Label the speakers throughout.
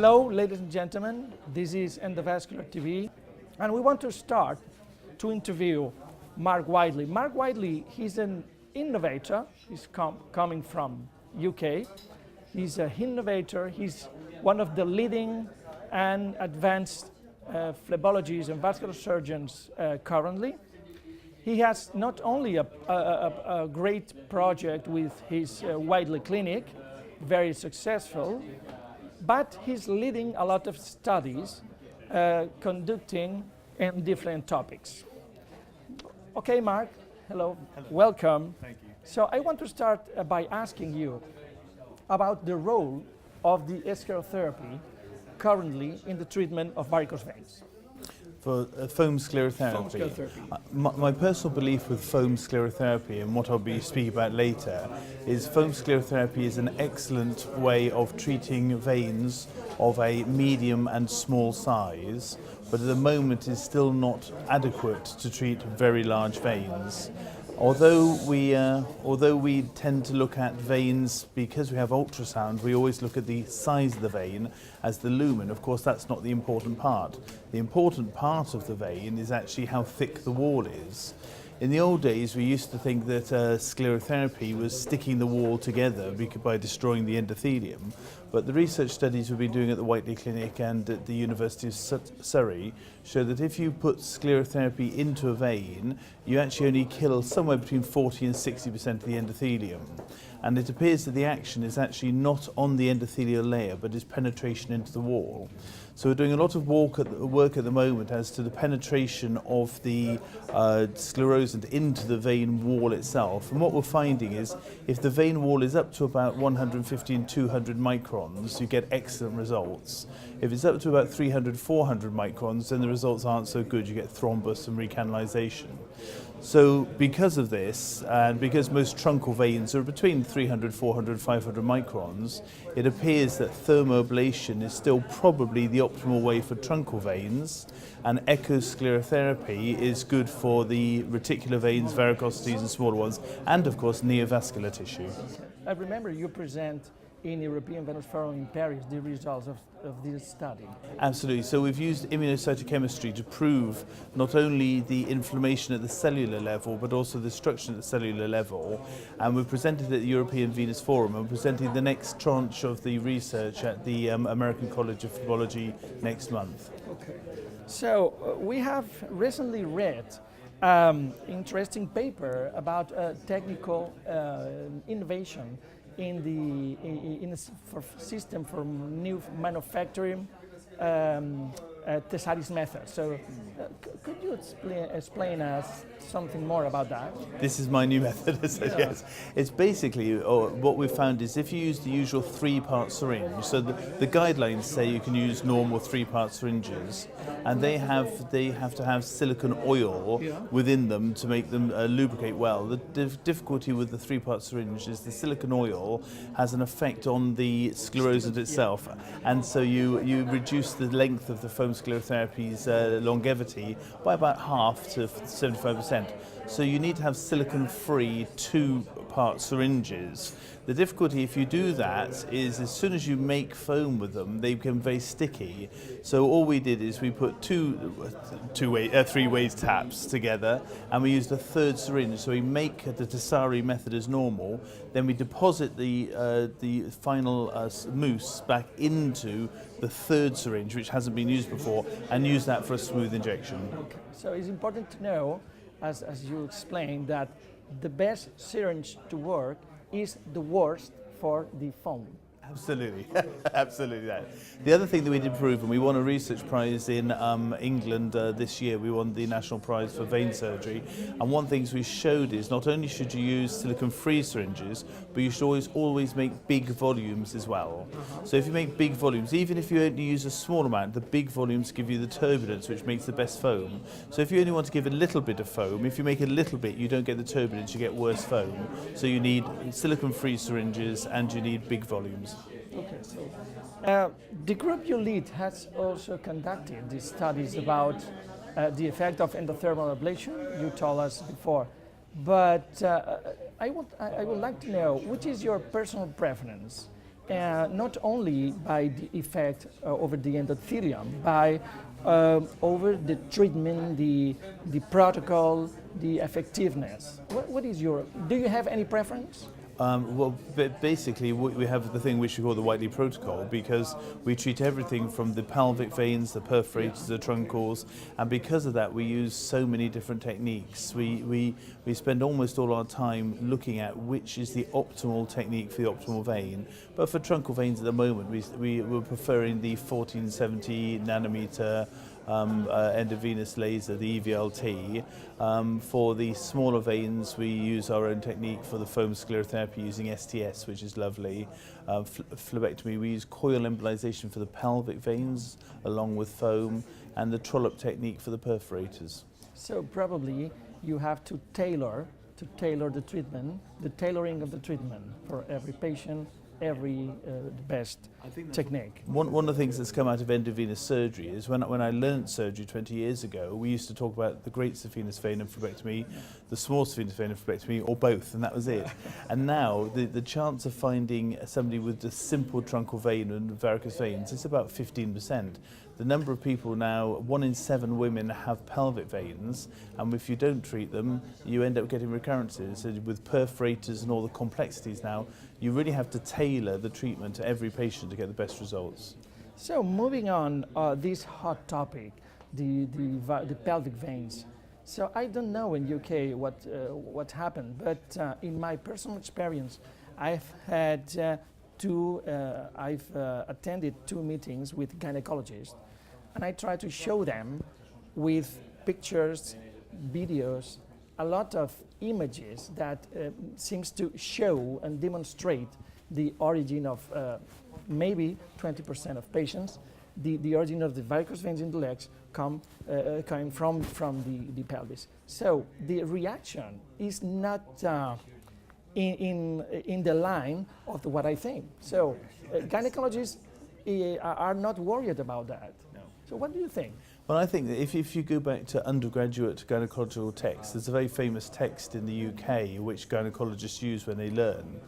Speaker 1: Hello, ladies and gentlemen. This is Endovascular TV, and we want to start to interview Mark Whiteley. Mark Whiteley, he's an innovator. He's coming from UK. He's an innovator. He's one of the leading and advanced phlebologists and vascular surgeons currently. He has not only a great project with his Whiteley clinic, very successful, but he's leading a lot of studies conducting in different topics. Okay, Mark, hello. Welcome.
Speaker 2: Thank you.
Speaker 1: So I want to start by asking you about the role of the sclerotherapy currently in the treatment of varicose veins.
Speaker 2: For foam sclerotherapy, my personal belief with foam sclerotherapy and what I'll be speaking about later is foam sclerotherapy is an excellent way of treating veins of a medium and small size, but at the moment is still not adequate to treat very large veins. Although we tend to look at veins, because we have ultrasound, we always look at the size of the vein as the lumen. Of course, that's not the important part. The important part of the vein is actually how thick the wall is. In the old days, we used to think that sclerotherapy was sticking the wall together by destroying the endothelium. But the research studies we've been doing at the Whiteley Clinic and at the University of Surrey show that if you put sclerotherapy into a vein, you actually only kill somewhere between 40 and 60% of the endothelium. And it appears that the action is actually not on the endothelial layer, but is penetration into the wall. So we're doing a lot of work at the moment as to the penetration of the sclerosant into the vein wall itself. And what we're finding is if the vein wall is up to about 150 and 200 microns, you get excellent results. If it's up to about 300, 400 microns, then the results aren't so good. You get thrombus and recanalization. So because of this, and because most truncal veins are between 300, 400, 500 microns, it appears that thermoablation is still probably the optimal way for truncal veins, and echosclerotherapy is good for the reticular veins, varicosities and smaller ones, and of course neovascular tissue.
Speaker 1: I remember you present in European Venous Forum in Paris the results of this study.
Speaker 2: Absolutely. So we've used immunocytochemistry to prove not only the inflammation at the cellular level, but also the destruction at the cellular level. And we've presented at the European Venous Forum and presenting the next tranche of the research at the American College of Phlebology next month.
Speaker 1: Okay. So we have recently read interesting paper about technical innovation in a system for new manufacturing Tesaris method. So could you explain us something more about that?
Speaker 2: This is my new method, yes. It's basically, what we've found is if you use the usual 3-part syringe, so the guidelines say you can use normal 3-part syringes, and they have to have silicone oil within them to make them lubricate well. The difficulty with the 3-part syringe is the silicone oil has an effect on the sclerosant itself, and so you reduce the length of the foam sclerotherapy's longevity by about half to 75%. So you need to have silicone-free 2-part syringes. The difficulty if you do that is as soon as you make foam with them, they become very sticky. So all we did is we put three-way taps together, and we used a 3rd syringe. So we make the Tesari method as normal, then we deposit the final mousse back into the 3rd syringe, which hasn't been used before, and use that for a smooth injection.
Speaker 1: Okay. So it's important to know, as you explained, that the best syringe to work is the worst for the foam.
Speaker 2: Absolutely, absolutely that. The other thing that we did prove, and we won a research prize in England this year, we won the National Prize for Vein Surgery, and one thing we showed is not only should you use silicone-free syringes, but you should always make big volumes as well. So if you make big volumes, even if you only use a small amount, the big volumes give you the turbulence, which makes the best foam. So if you only want to give a little bit of foam, if you make a little bit, you don't get the turbulence, you get worse foam. So you need silicone-free syringes and you need big volumes.
Speaker 1: Okay, so the group you lead has also conducted these studies about the effect of endothermal ablation, you told us before. But I would like to know, which is your personal preference not only by the effect over the endothelium, by over the treatment, the protocol, the effectiveness. What is your? Do you have any preference?
Speaker 2: Well, basically, we have the thing which we call the Whiteley protocol, because we treat everything from the pelvic veins, the perforators, the truncals, and because of that, we use so many different techniques. We spend almost all our time looking at which is the optimal technique for the optimal vein. But for truncal veins at the moment, we're preferring the 1470 nanometer endovenous laser, the EVLT. For the smaller veins, we use our own technique for the foam sclerotherapy using STS, which is lovely. Phlebectomy, we use coil embolization for the pelvic veins along with foam, and the trollop technique for the perforators.
Speaker 1: So probably you have to tailor the treatment, the tailoring of the treatment for every patient, every best technique.
Speaker 2: One of the things that's come out of endovenous surgery is when I learned surgery 20 years ago, we used to talk about the great saphenous vein and phlebectomy, the small saphenous vein and phlebectomy, or both, and that was it. And now the chance of finding somebody with a simple truncal vein and varicose veins is about 15%. The number of people now, 1 in 7 women have pelvic veins, and if you don't treat them, you end up getting recurrences. So with perforators and all the complexities now, you really have to tailor the treatment to every patient to get the best results.
Speaker 1: So moving on, this hot topic, the pelvic veins. So I don't know in UK what happened, but in my personal experience, I've had I've attended 2 meetings with gynecologists, and I try to show them with pictures, videos, a lot of images that seems to show and demonstrate the origin of maybe 20% of patients. The origin of the varicose veins in the legs coming from the pelvis. So the reaction is not in the line of what I think. So gynecologists are not worried about that.
Speaker 2: No.
Speaker 1: So what do you think?
Speaker 2: Well, I think that if you go back to undergraduate gynecological texts, there's a very famous text in the UK which gynecologists use when they learn,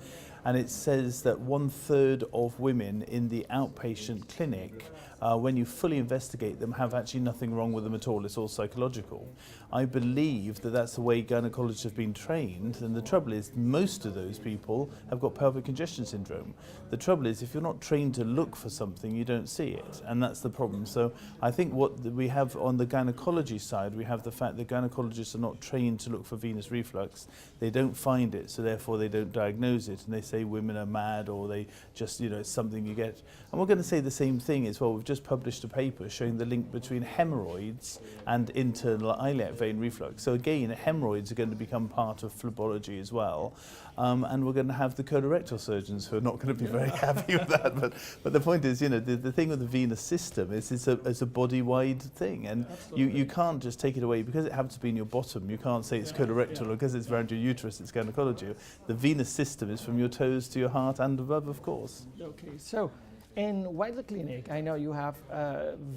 Speaker 2: and it says that 1/3 of women in the outpatient clinic, when you fully investigate them, have actually nothing wrong with them at all. It's all psychological. I believe that that's the way gynecologists have been trained, and the trouble is most of those people have got pelvic congestion syndrome. The trouble is if you're not trained to look for something, you don't see it, and that's the problem. So I think what we have on the gynecology side, we have the fact that gynecologists are not trained to look for venous reflux. They don't find it, so therefore they don't diagnose it, and they say women are mad, or they just, it's something you get. And we're going to say the same thing as well. We've just published a paper showing the link between hemorrhoids and internal iliac vein reflux. So again, hemorrhoids are going to become part of phlebology as well. And we're going to have the colorectal surgeons who are not going to be very happy with that. But the point is, the thing with the venous system is it's a body-wide thing, and you can't just take it away because it happens to be in your bottom. You can't say it's colorectal, or because it's around your uterus, it's gynecology. The venous system is from your toes to your heart and above, of course.
Speaker 1: Okay, so in Whiteley Clinic, I know you have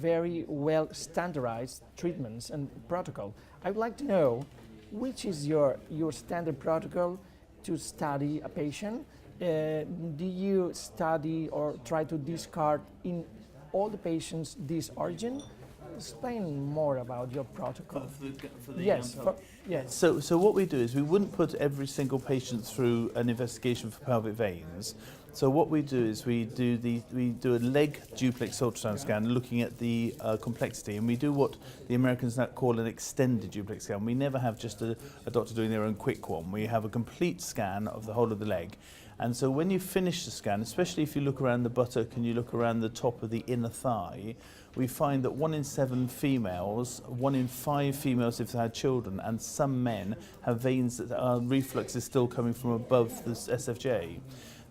Speaker 1: very well standardized treatments and protocol. I would like to know which is your standard protocol to study a patient. Do you study or try to discard in all the patients this origin? Explain more about your protocol.
Speaker 2: For the
Speaker 1: yes. Yes.
Speaker 2: So what we do is we wouldn't put every single patient through an investigation for pelvic veins. So what we do is we do a leg duplex ultrasound scan looking at the complexity, and we do what the Americans now call an extended duplex scan. We never have just a doctor doing their own quick one. We have a complete scan of the whole of the leg. And so when you finish the scan, especially if you look around the buttock and you look around the top of the inner thigh, we find that 1 in 7 females, 1 in 5 females if they had children, and some men have veins that reflux is still coming from above the SFJ.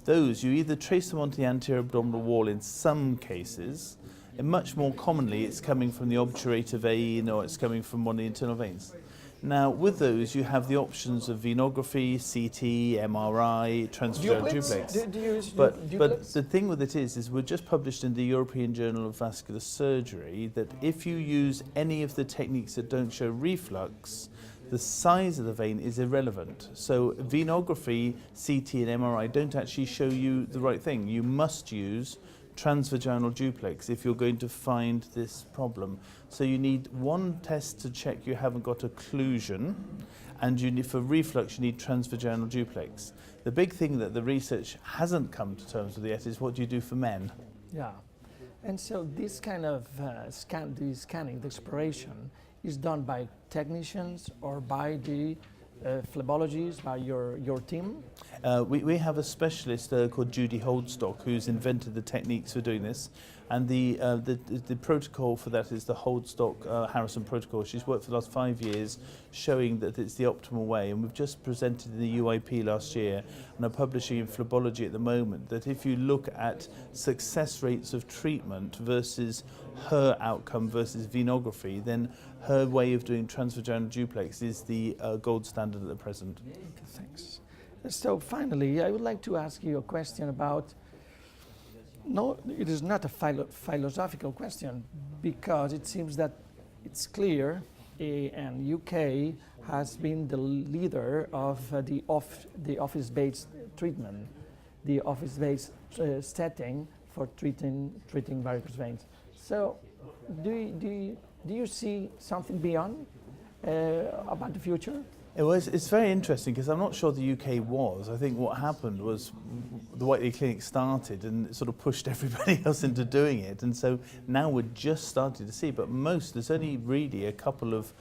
Speaker 2: Those, you either trace them onto the anterior abdominal wall in some cases, and much more commonly it's coming from the obturator vein or it's coming from one of the internal veins. Now, with those, you have the options of venography, CT, MRI, transvaginal duplex.
Speaker 1: Do you use
Speaker 2: but
Speaker 1: duplex?
Speaker 2: the thing with it is we're just published in the European Journal of Vascular Surgery that if you use any of the techniques that don't show reflux, the size of the vein is irrelevant. So venography, CT and MRI don't actually show you the right thing. You must use transvaginal duplex if you're going to find this problem. So you need one test to check you haven't got occlusion, and you need, for reflux, you need transvaginal duplex. The big thing that the research hasn't come to terms with yet is what do you do for men?
Speaker 1: Yeah. And so this kind of scanning, the exploration, is done by technicians or by the phlebologists, by your team?
Speaker 2: We have a specialist called Judy Holdstock who's invented the techniques for doing this, and the protocol for that is the Holdstock-Harrison protocol. She's worked for the last 5 years showing that it's the optimal way, and we've just presented in the UIP last year and are publishing in phlebology at the moment that if you look at success rates of treatment versus her outcome versus venography, then her way of doing transvaginal duplex is the gold standard at the present.
Speaker 1: Okay, thanks. So finally, I would like to ask you a question about, no, it is not a philosophical question, because it seems that it's clear and UK has been the leader of the office-based treatment, the office-based setting for treating varicose veins. So do you see something beyond about the future?
Speaker 2: It's very interesting because I'm not sure the UK was. I think what happened was the Whiteley Clinic started and it sort of pushed everybody else into doing it, and so now we're just starting to see, but there's only really a couple of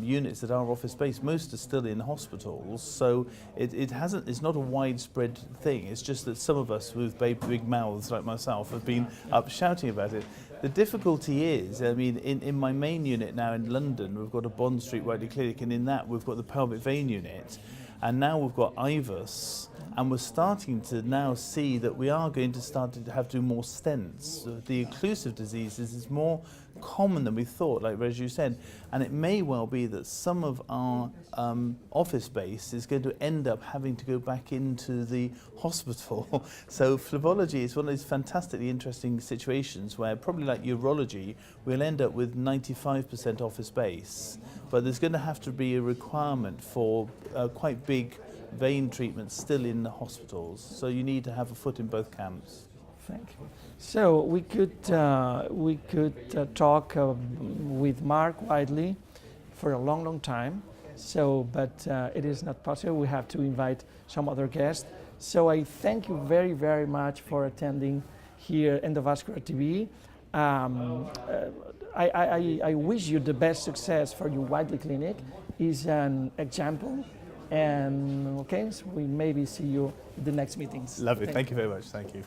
Speaker 2: units that are office-based. Most are still in hospitals, so it's not a widespread thing. It's just that some of us with big mouths like myself have been up shouting about it. The difficulty is, I mean, in my main unit now in London, we've got a Bond Street Whiteley Clinic, and in that we've got the pelvic vein unit, and now we've got IVUS, and we're starting to now see that we are going to start to have to do more stents. The occlusive diseases is more common than we thought, like as you said, and it may well be that some of our office base is going to end up having to go back into the hospital. So phlebology is one of these fantastically interesting situations where, probably like urology, we'll end up with 95% office base, but there's going to have to be a requirement for quite big vein treatments still in the hospitals, so you need to have a foot in both camps.
Speaker 1: Thank you. So we could talk with Mark Whiteley for a long time. So, but it is not possible. We have to invite some other guests. So I thank you very much for attending here Endovascular TV. I wish you the best success for your Whiteley Clinic. Is an example. And okay, so we maybe see you in the next meetings.
Speaker 2: Lovely. Thank you very much. Thank you.